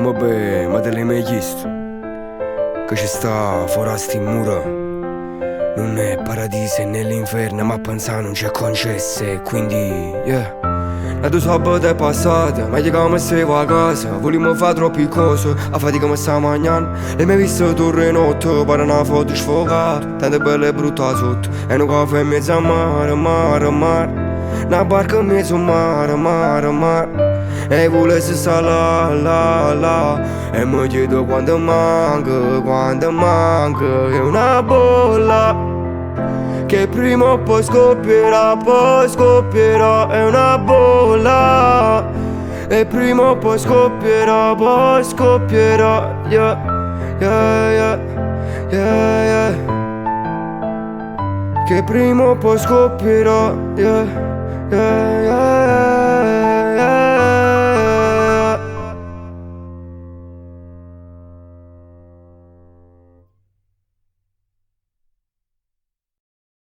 vabbè, ma te l'hai mai chiesto? Che ci sta fuori a sti mura? Non è paradiso né l'inferno, ma pensà non c'è concess, quindi, yeah. La tua sabato è passata, ma che come stavo a casa. Volimmo fare troppi cose, a fatica mi sta mangiando. E mi hai visto torre notte, per una foto sfocata. Tanto bella e brutta sotto, e un caffè in mezzo a mare, mare, mare. Una barca in mezzo a mare, mare, mare. E volessi sta là, là, là. E mi chiedo quando manca, è una bolla che prima o poi scoppierà, è una bolla. E prima o poi scoppierà, yeah, yeah, yeah, yeah, yeah. Che prima o poi scoppierà, yeah, yeah, yeah.